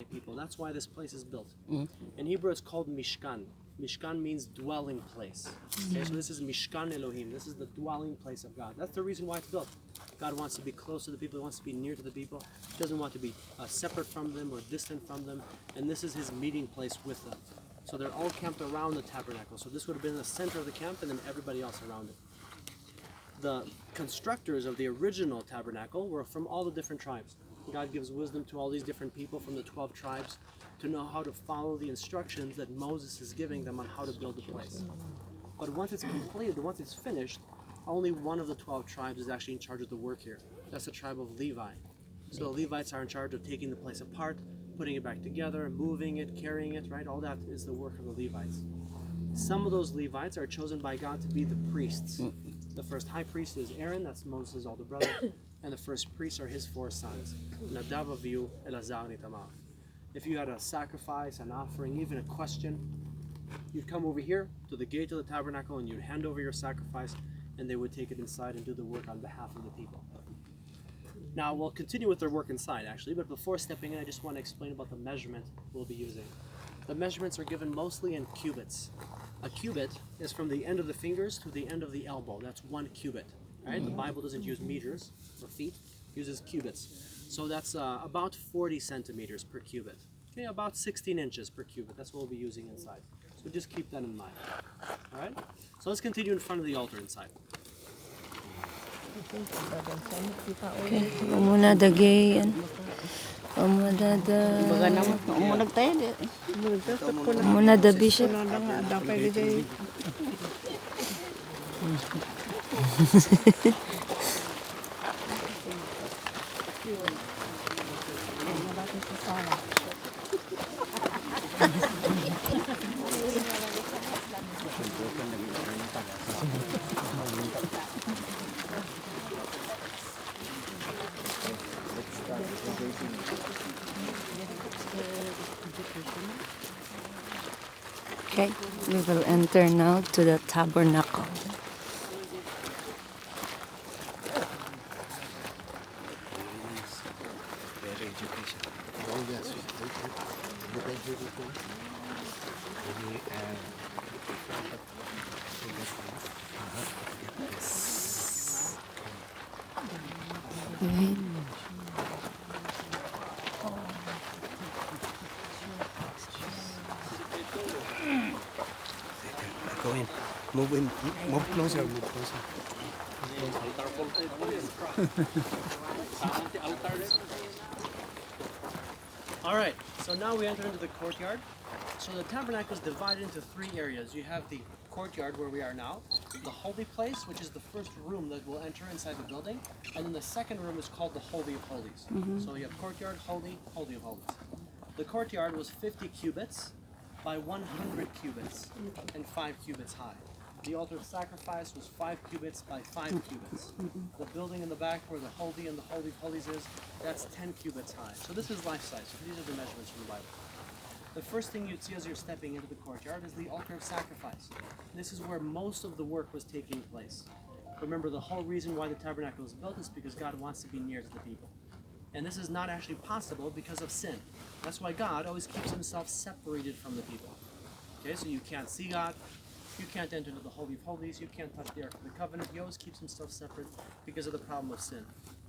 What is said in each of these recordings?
people. That's why this place is built. In Hebrew, it's called Mishkan. Mishkan means dwelling place. Okay, so this is Mishkan Elohim. This is the dwelling place of God. That's the reason why it's built. God wants to be close to the people. He wants to be near to the people. He doesn't want to be separate from them or distant from them. And this is his meeting place with them. So they're all camped around the tabernacle. So this would have been the center of the camp and then everybody else around it. The constructors of the original tabernacle were from all the different tribes. God gives wisdom to all these different people from the 12 tribes to know how to follow the instructions that Moses is giving them on how to build the place. But once it's completed, once it's finished, only one of the 12 tribes is actually in charge of the work here. That's the tribe of Levi. So the Levites are in charge of taking the place apart, putting it back together, moving it, carrying it, right? All that is the work of the Levites. Some of those Levites are chosen by God to be the priests. The first high priest is Aaron, that's Moses' older brother, and the first priests are his 4 sons, Nadav, Avihu, Elazar, and Itamar. If you had a sacrifice, an offering, even a question, you'd come over here to the gate of the tabernacle and you'd hand over your sacrifice, and they would take it inside and do the work on behalf of the people. Now we'll continue with their work inside actually, but before stepping in, I just want to explain about the measurement we'll be using. The measurements are given mostly in cubits. A cubit is from the end of the fingers to the end of the elbow. That's 1 cubit. Right? The Bible doesn't use meters or feet, it uses cubits. So that's about 40 centimeters per cubit. Okay, about 16 inches per cubit. That's what we'll be using inside. So just keep that in mind. All right? So let's continue in front of the altar inside. Okay, muna dagay. Muna the bishop. Okay, we will enter now to the tabernacle. Okay. Go in. Move closer, move closer. All right, so now we enter into the courtyard. So the tabernacle is divided into 3 areas. You have the courtyard where we are now, the holy place, which is the first room that we'll enter inside the building, and then the second room is called the Holy of Holies. So you have courtyard, holy, Holy of Holies. The courtyard was 50 cubits by 100 cubits and 5 cubits high. The altar of sacrifice was 5 cubits by 5 cubits. The building in the back where the Holy and the Holy of Holies is, that's 10 cubits high. So this is life size. So these are the measurements from the Bible. The first thing you'd see as you're stepping into the courtyard is the altar of sacrifice. This is where most of the work was taking place. Remember, the whole reason why the tabernacle was built is because God wants to be near to the people. And this is not actually possible because of sin. That's why God always keeps himself separated from the people. Okay, so you can't see God, you can't enter into the Holy of Holies, you can't touch the Ark of the Covenant. He always keeps himself separate because of the problem of sin.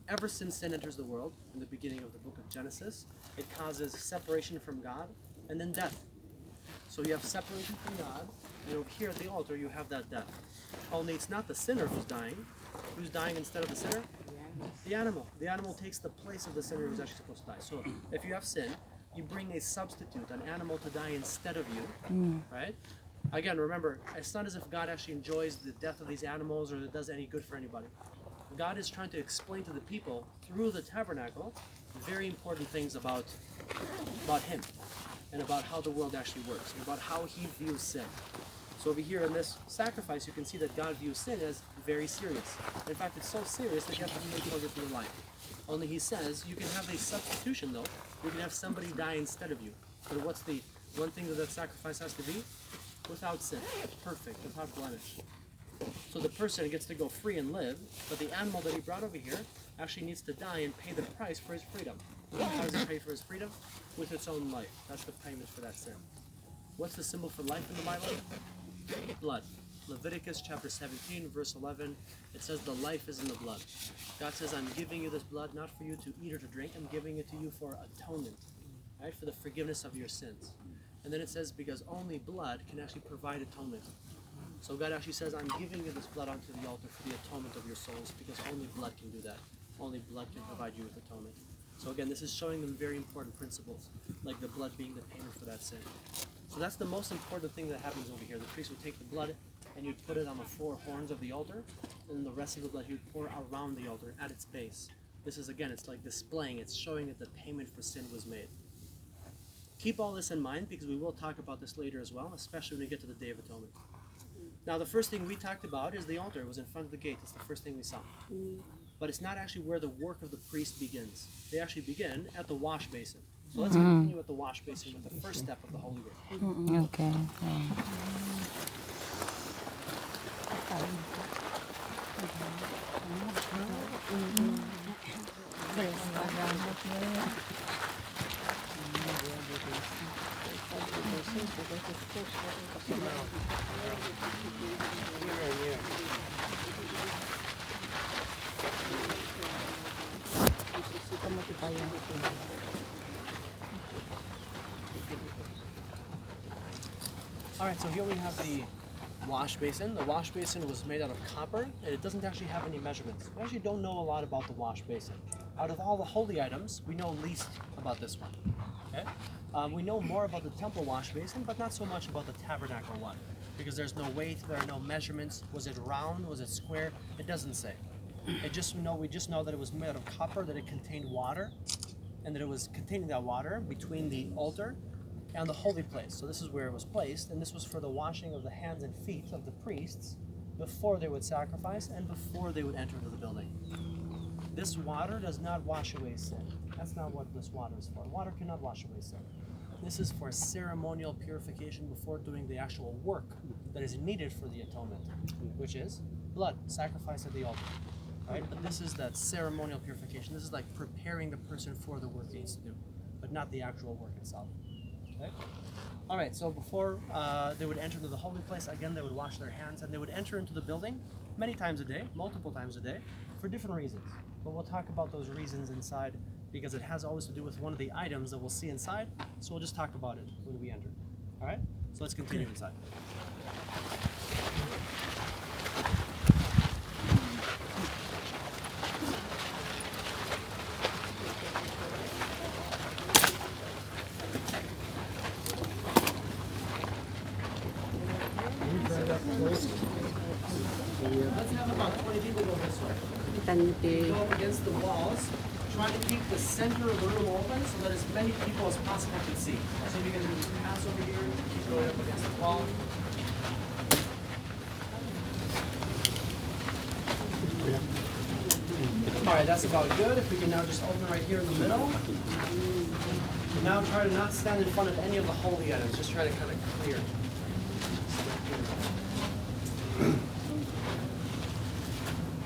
Ever since sin enters the world, in the beginning of the book of Genesis, it causes separation from God and then death. So you have separation from God, and over here at the altar you have that death. Only it's not the sinner who's dying. Who's dying instead of the sinner? The animal. The animal takes the place of the sinner who's actually supposed to die. So if you have sin, you bring a substitute, an animal to die instead of you, right? Again, remember, it's not as if God actually enjoys the death of these animals or that does any good for anybody. God is trying to explain to the people through the tabernacle very important things about him and about how the world actually works, and about how he views sin. So over here in this sacrifice, you can see that God views sin as very serious. In fact, it's so serious that you have to make it over through your life. Only he says you can have a substitution though. You can have somebody die instead of you. But what's the one thing that that sacrifice has to be? Without sin, perfect, without blemish. So the person gets to go free and live, but the animal that he brought over here actually needs to die and pay the price for his freedom. How does it pay for his freedom? With its own life. That's the payment for that sin. What's the symbol for life in the Bible? Blood. Leviticus chapter 17, verse 11, it says the life is in the blood. God says, I'm giving you this blood not for you to eat or to drink, I'm giving it to you for atonement, right? For the forgiveness of your sins. And then it says, because only blood can actually provide atonement. So God actually says, I'm giving you this blood onto the altar for the atonement of your souls, because only blood can do that. Only blood can provide you with atonement. So again, this is showing them very important principles, like the blood being the payment for that sin. So that's the most important thing that happens over here. The priest would take the blood and you'd put it on the four horns of the altar, and the rest of the blood he would pour around the altar at its base. This is, again, it's like displaying, it's showing that the payment for sin was made. Keep all this in mind, because we will talk about this later as well, especially when we get to the Day of Atonement. Now, the first thing we talked about is the altar. It was in front of the gate. It's the first thing we saw. But it's not actually where the work of the priest begins. They actually begin at the wash basin. So let's continue at the wash basin with the first step of the holy work. Okay. Alright, so here we have the wash basin. The wash basin was made out of copper, and it doesn't actually have any measurements. We actually don't know a lot about the wash basin. Out of all the holy items, we know least about this one. Okay? We know more about the temple wash basin, but not so much about the tabernacle one, because there's no weight, there are no measurements. Was it round? Was it square? It doesn't say. We just know that it was made out of copper, that it contained water, and that it was containing that water between the altar and the holy place. So this is where it was placed, and this was for the washing of the hands and feet of the priests before they would sacrifice and before they would enter into the building. This water does not wash away sin. That's not what this water is for. Water cannot wash away sin. This is for ceremonial purification before doing the actual work that is needed for the atonement, which is blood, sacrifice at the altar. Right? But this is that ceremonial purification. This is like preparing the person for the work he needs to do, but not the actual work itself. Okay? All right, so before they would enter into the holy place, again, they would wash their hands, and they would enter into the building many times a day, multiple times a day, for different reasons. But we'll talk about those reasons inside, because it has always to do with one of the items that we'll see inside, so we'll just talk about it when we enter. All right? So let's continue inside. Let's have about 20 people go this way. Go up against the walls, trying to keep the center of the room open so that as many people as possible can see. So you can pass over here, keep going up against the wall. Alright, that's about good. If we can now just open right here in the middle. Now try to not stand in front of any of the holy items, just try to kind of clear.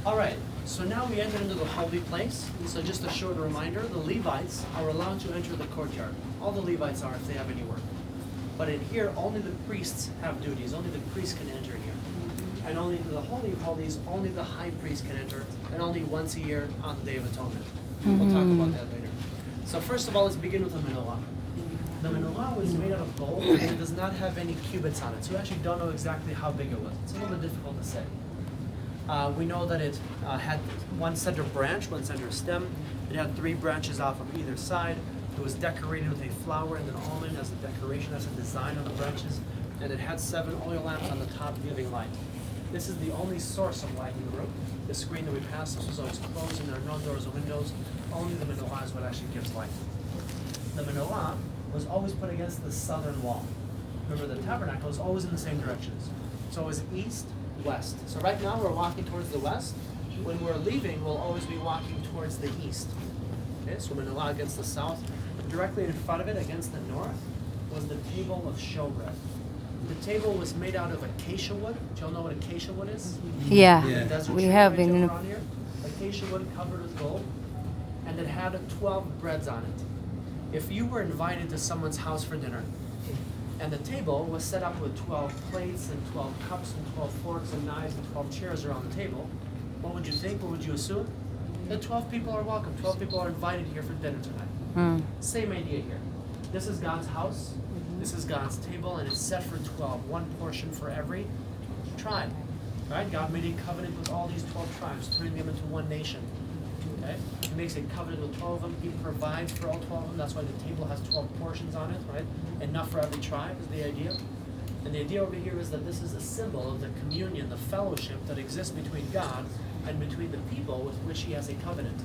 Alright, so now we enter into the holy place. So just a short reminder, the Levites are allowed to enter the courtyard. All the Levites are if they have any work. But in here, only the priests have duties. Only the priests can enter here. And only into the Holy of Holies, only the high priest can enter, and only once a year on the Day of Atonement. We'll talk about that later. So first of all, let's begin with the menorah. The menorah was made out of gold, and it does not have any cubits on it. So we actually don't know exactly how big it was. It's a little bit difficult to say. We know that it had one center branch, one center stem. It had 3 branches off of either side. It was decorated with a flower and an almond as a decoration, as a design on the branches. And it had 7 oil lamps on the top giving light. This is the only source of light in the room. The screen that we passed, this was always closed, and there are no doors or windows. Only the menorah is what actually gives light. The menorah was always put against the southern wall. Remember, the tabernacle is always in the same directions. So it was east, west. So right now we're walking towards the west. When we're leaving, we'll always be walking towards the east. Okay, so menorah against the south. Directly in front of it, against the north, was the table of showbread. The table was made out of acacia wood. Do y'all know what acacia wood is? Yeah, The desert we tree have right in. around here. Acacia wood covered with gold. and it had 12 breads on it. If you were invited to someone's house for dinner, and the table was set up with 12 plates and 12 cups and 12 forks and knives and 12 chairs around the table, what would you think? What would you assume? That 12 people are welcome. 12 people are invited here for dinner tonight. Same idea here. This is God's house. This is God's table, and it's set for 12. One portion for every tribe. Right? God made a covenant with all these 12 tribes, turning them into one nation. Okay? He makes a covenant with 12 of them. He provides for all 12 of them. That's why the table has 12 portions on it, right? Enough for every tribe is the idea. And the idea over here is that this is a symbol of the communion, the fellowship that exists between God and between the people with which He has a covenant.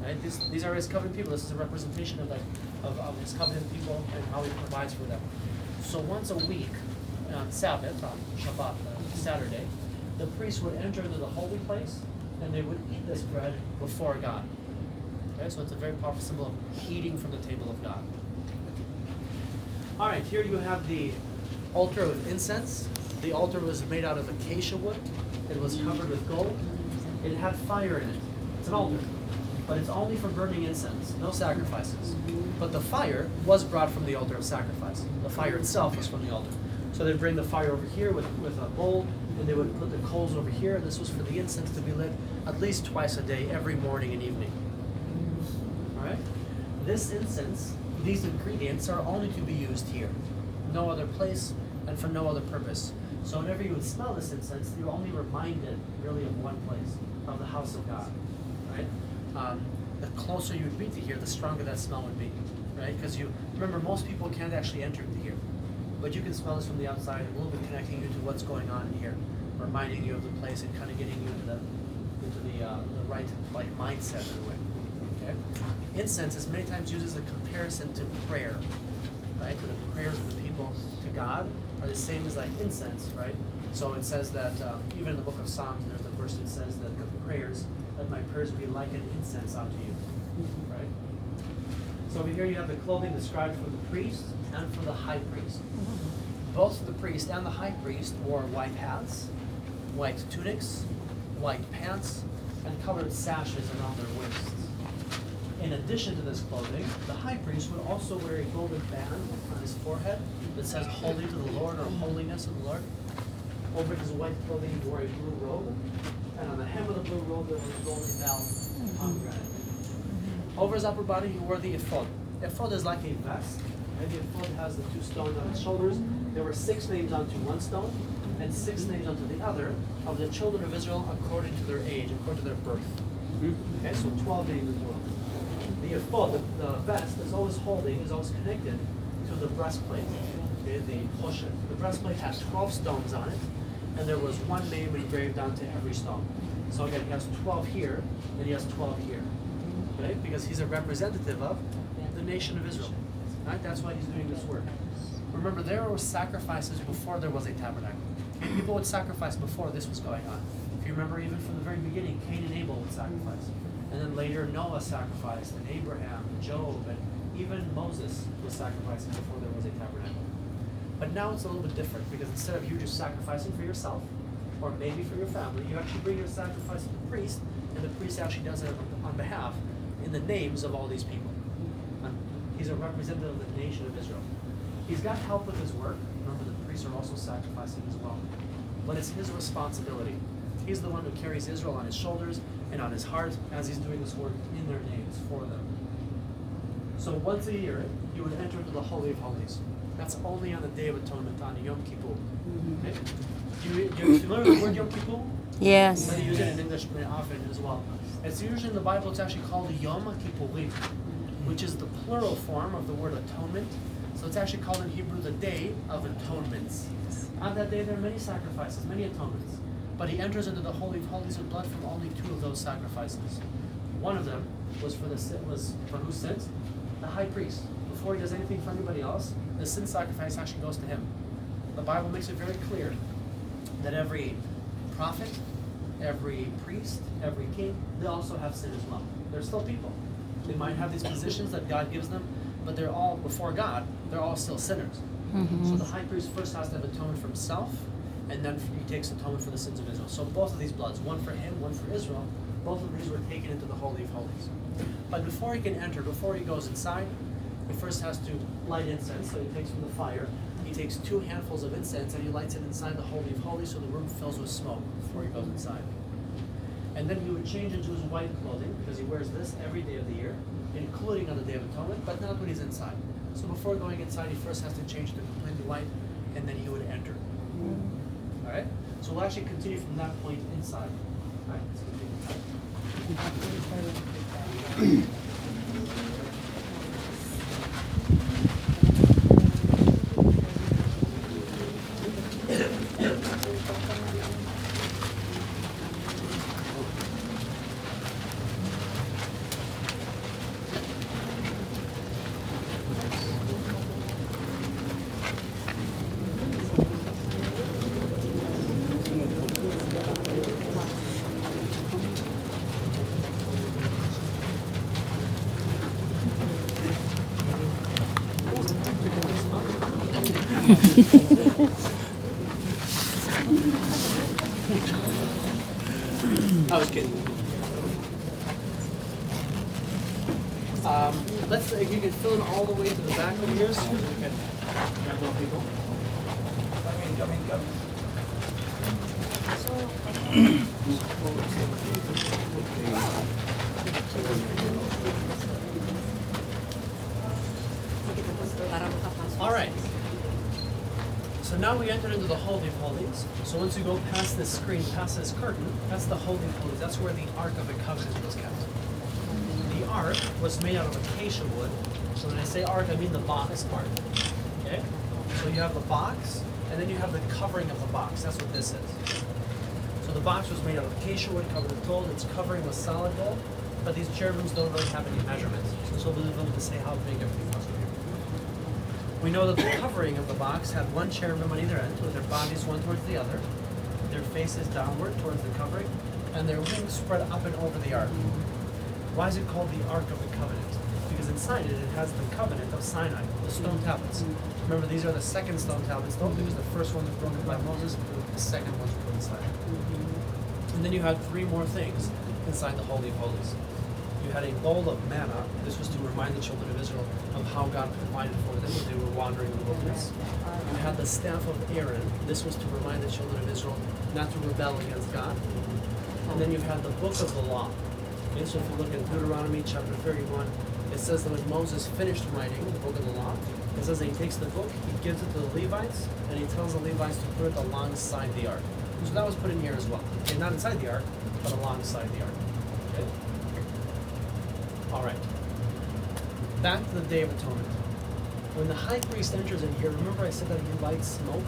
Right? These are His covenant people. This is a representation of His covenant people and how He provides for them. So once a week, on Sabbath, on Shabbat, Saturday, the priest would enter into the holy place and they would eat this bread before God. Okay, so it's a very powerful symbol of eating from the table of God. All right, here you have the altar of incense. The altar was made out of acacia wood. It was covered with gold. It had fire in it. It's an altar, but it's only for burning incense, no sacrifices. But the fire was brought from the altar of sacrifice. The fire itself was from the altar. So they'd bring the fire over here with a bowl, and they would put the coals over here. This was for the incense to be lit at least twice a day, every morning and evening. All right? This incense, these ingredients are only to be used here. No other place and for no other purpose. So whenever you would smell this incense, you're only reminded really of one place, of the house of God. Right? The closer you would be to here, the stronger that smell would be. Right? Because you remember, most people can't actually enter to here. But you can smell this from the outside, a little bit connecting you to what's going on in here, reminding you of the place and kind of getting you into the right mindset in a way. Okay? Incense is many times used as a comparison to prayer, right? To the prayers of the people to God are the same as like incense, right? So it says that even in the book of Psalms, there's a verse that says that the prayers, let my prayers be like an incense unto you, right? So over here you have the clothing described for the priest and for the high priest. Both the priest and the high priest wore white hats, white tunics, white pants, and colored sashes around their waists. In addition to this clothing, the high priest would also wear a golden band on his forehead that says holy to the Lord, or holiness of the Lord. Over his white clothing he wore a blue robe, and on the hem of the blue robe there was a golden bell pomegranate. Over his upper body he wore the ephod. Ephod is like a vest, and the ephod has the two stones on its shoulders. There were 6 names onto one stone, and 6 names onto the other, of the children of Israel according to their age, according to their birth. Okay, so 12 names as well. The ephod, the vest, is always connected to the breastplate, okay, the poshet. The breastplate has 12 stones on it, and there was one name engraved onto every stone. So again, he has 12 here, and he has 12 here, right? Because he's a representative of the nation of Israel, right? That's why he's doing this work. Remember, there were sacrifices before there was a tabernacle. People would sacrifice before this was going on. If you remember, even from the very beginning, Cain and Abel would sacrifice. And then later, Noah sacrificed, and Abraham, and Job, and even Moses was sacrificing before there was a tabernacle. But now it's a little bit different, because instead of you just sacrificing for yourself, or maybe for your family, you actually bring your sacrifice to the priest, and the priest actually does it on behalf, in the names of all these people. He's a representative of the nation of Israel. He's got help with his work. Remember, the priests are also sacrificing as well. But it's his responsibility. He's the one who carries Israel on his shoulders and on his heart as he's doing this work in their names for them. So once a year, you would enter into the Holy of Holies. That's only on the Day of Atonement, on Yom Kippur. Okay? Do you familiar with the word Yom Kippur? Yes. They use it in English often as well. It's usually in the Bible, it's actually called Yom Kippurim, which is the plural form of the word atonement. So it's actually called in Hebrew the Day of Atonements. On that day there are many sacrifices, many atonements. But he enters into the Holy of Holies with blood from only 2 of those sacrifices. One of them was for whose sins? The high priest. Before he does anything for anybody else, the sin sacrifice actually goes to him. The Bible makes it very clear that every prophet, every priest, every king, they also have sin as well. They're still people. They might have these positions that God gives them, but they're all, before God, they're all still sinners. So the high priest first has to have atonement for himself, and then he takes atonement for the sins of Israel. So both of these bloods, one for him, one for Israel, both of these were taken into the Holy of Holies. But before he can enter, before he goes inside, he first has to light incense. So he takes from the fire, he takes 2 handfuls of incense and he lights it inside the Holy of Holies so the room fills with smoke before he goes inside. And then he would change into his white clothing because he wears this every day of the year, including on the Day of Atonement, but not when he's inside. So before going inside, he first has to change to completely white, and then he would enter. All right? So we'll actually continue from that point inside. All right? So we'll take it back. I was kidding. If you can fill in all the way to the back over here, so we can grab more people. Come. All right. So now we entered into the Holy of Holies. So once you go past this screen, past this curtain, that's the Holy of Holies. That's where the Ark of the Covenant was kept. The Ark was made out of acacia wood. So when I say Ark, I mean the box part. Okay? So you have the box, and then you have the covering of the box. That's what this is. So the box was made out of acacia wood covered with gold. Its covering was solid gold, but these cherubims don't really have any measurements. So we'll leave them to say how big everything was. We know that the covering of the box had one cherubim on either end, with their bodies one towards the other, their faces downward towards the covering, and their wings spread up and over the ark. Why is it called the Ark of the Covenant? Because inside it has the covenant of Sinai, the stone tablets. Remember, these are the second stone tablets, though, because the first one was broken by Moses, the second ones were put inside. And then you had 3 more things inside the Holy of Holies. You had a bowl of manna. This was to remind the children of Israel of how God provided for them when they were wandering in the wilderness. You had the staff of Aaron. This was to remind the children of Israel not to rebel against God. And then you had the book of the law. Okay, so if you look at Deuteronomy chapter 31, it says that when Moses finished writing the book of the law, it says that he takes the book, he gives it to the Levites, and he tells the Levites to put it alongside the ark. So that was put in here as well. Okay, not inside the ark, but alongside the ark. Okay? All right. Back to the Day of Atonement. When the high priest enters in here, remember I said that he lights smoke?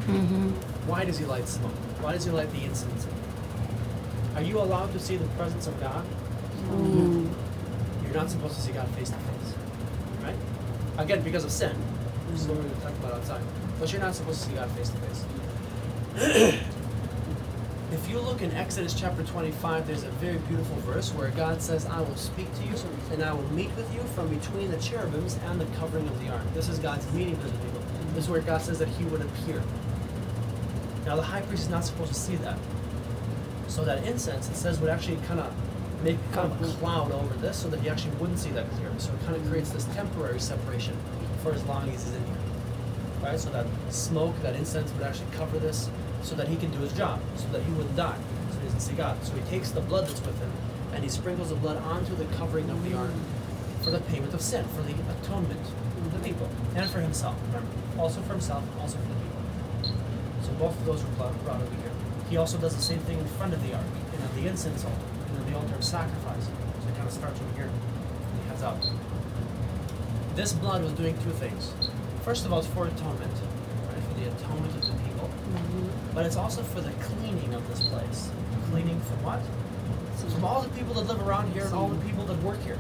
Mm-hmm. Why does he light smoke? Why does he light the incense? Are you allowed to see the presence of God? Mm. You're not supposed to see God face to face. Right? Again, because of sin. This is what we're going to talk about outside. But you're not supposed to see God face to face. If you look in Exodus chapter 25, there's a very beautiful verse where God says, I will speak to you and I will meet with you from between the cherubims and the covering of the ark. This is God's meeting with the people. This is where God says that he would appear. Now the high priest is not supposed to see that. So that incense, it says, would actually kind of make kind of a cloud over this so that he actually wouldn't see that clearly. So it kind of creates this temporary separation for as long as he's in here. Right? So that smoke, that incense would actually cover this so that he can do his job, so that he wouldn't die, so he doesn't see God. So he takes the blood that's with him and he sprinkles the blood onto the covering of the ark for the payment of sin, for the atonement of the people, and for himself, remember. Also for himself, also for the people. So both of those were brought over here. He also does the same thing in front of the ark, and at the incense altar, and at the altar of sacrifice. So it kind of starts over here and he heads out. This blood was doing 2 things. First of all, it's for atonement, right? For the atonement of the people. But it's also for the cleaning of this place. Cleaning from what? From all the people that live around here and all the people that work here.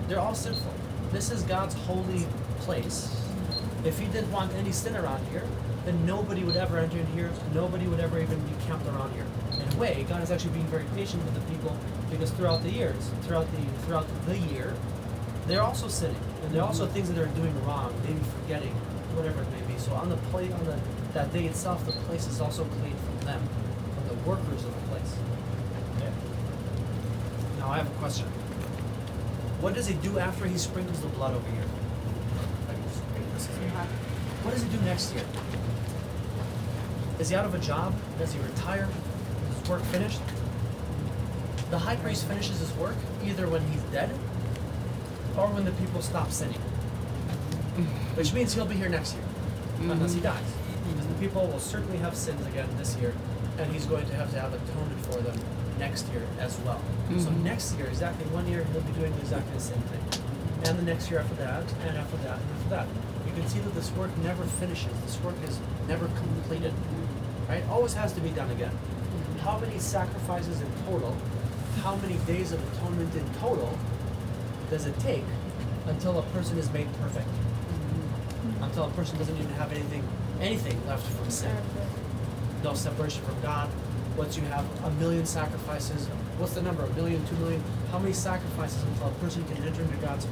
They're all sinful. This is God's holy place. If he didn't want any sin around here, then nobody would ever enter in here. Nobody would ever even be camped around here. In a way, God is actually being very patient with the people because throughout the years, throughout the year, they're also sinning. And there are also things that they're doing wrong, maybe forgetting, whatever it may be. So on that day itself, the place is also clean from them, from the workers of the place. Okay? Now I have a question. What does he do after he sprinkles the blood over here? What does he do next year? Is he out of a job? Does he retire? Is his work finished? The high priest finishes his work either when he's dead or when the people stop sinning. Which means he'll be here next year, unless he dies. Because the people will certainly have sins again this year, and he's going to have atonement for them next year as well. So next year, exactly 1 year, he'll be doing exactly the same thing. And the next year after that, and after that, and after that. You can see that this work never finishes. This work is never completed. Right? Always has to be done again. How many sacrifices in total, how many days of atonement in total does it take until a person is made perfect? Until a person doesn't even have anything left from sin. No separation from God. Once you have 1,000,000 sacrifices, what's the number? 1,000,000, 2,000,000? How many sacrifices until a person can enter into God's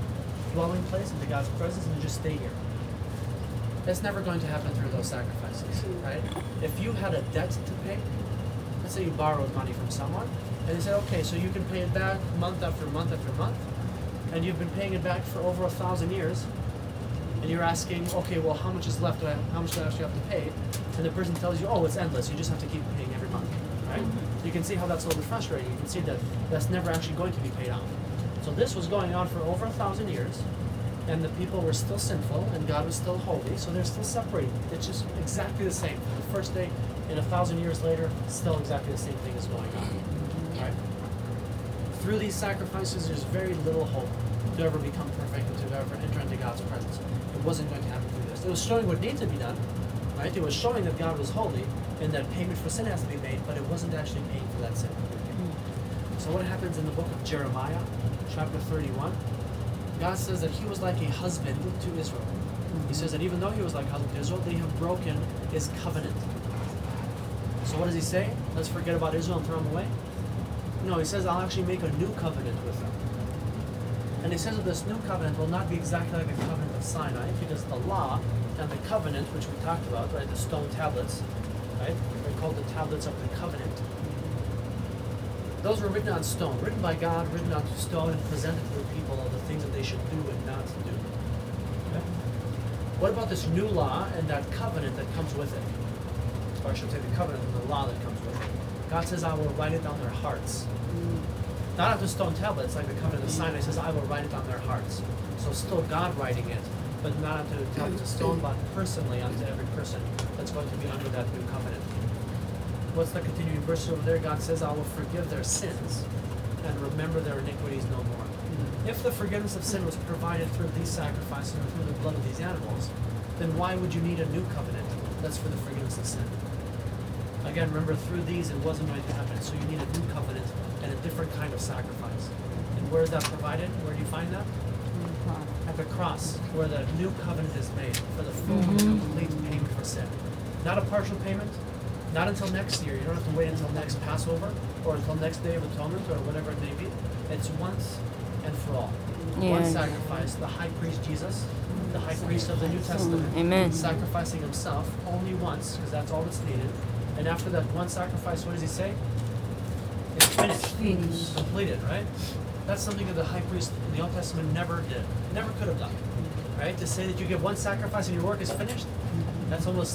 dwelling place, into God's presence, and just stay here? That's never going to happen through those sacrifices, right? If you had a debt to pay, let's say you borrowed money from someone, and they said, okay, so you can pay it back month after month after month, and you've been paying it back for over 1,000 years, and you're asking, okay, well, how much is left? How much do I actually have to pay? And the person tells you, oh, it's endless. You just have to keep paying every month, right? You can see how that's a little bit frustrating. You can see that that's never actually going to be paid out. So this was going on for over 1,000 years, and the people were still sinful, and God was still holy, so they're still separated. It's just exactly the same. From the first day, and 1,000 years later, still exactly the same thing is going on, right? Through these sacrifices, there's very little hope to ever become perfect and to ever enter into God's presence. It wasn't going to happen through this. It was showing what needed to be done, right? It was showing that God was holy and that payment for sin has to be made, but it wasn't actually paying for that sin. So what happens in the book of Jeremiah, chapter 31? God says that he was like a husband to Israel. He says that even though he was like a husband to Israel, they have broken his covenant. So what does he say? Let's forget about Israel and throw them away? No, he says, I'll actually make a new covenant with them. And he says that this new covenant will not be exactly like the covenant of Sinai, because the law and the covenant, which we talked about, right, the stone tablets, right, they're called the tablets of the covenant. Those were written on stone, written by God, written on stone, and presented to the people of the things that they should do and not do. Okay? What about this new law and that covenant that comes with it? Or I should say the covenant and the law that comes with it. God says, I will write it on their hearts. Not on the stone tablets, like the covenant of Sinai says, I will write it on their hearts. So still God writing it, but not onto the tablets of stone, but personally onto every person that's going to be under that new covenant. What's the continuing verse over there? God says, I will forgive their sins and remember their iniquities no more. If the forgiveness of sin was provided through these sacrifices or through the blood of these animals, then why would you need a new covenant that's for the forgiveness of sin? Again, remember, through these it wasn't going to happen, so you need a new covenant and a different kind of sacrifice. And where is that provided? Where do you find that? At the cross, where the new covenant is made for the full and complete payment for sin. Not a partial payment, not until next year. You don't have to wait until next Passover or until next Day of Atonement or whatever it may be. It's once and for all. One sacrifice, the high priest Jesus, the high priest of the New Testament, Amen. sacrificing himself only once, because that's all that's needed. And after that one sacrifice, what does he say? It's finished. Completed, right? That's something that the high priest in the Old Testament never did. Never could have done. Right? To say that you give one sacrifice and your work is finished, that's almost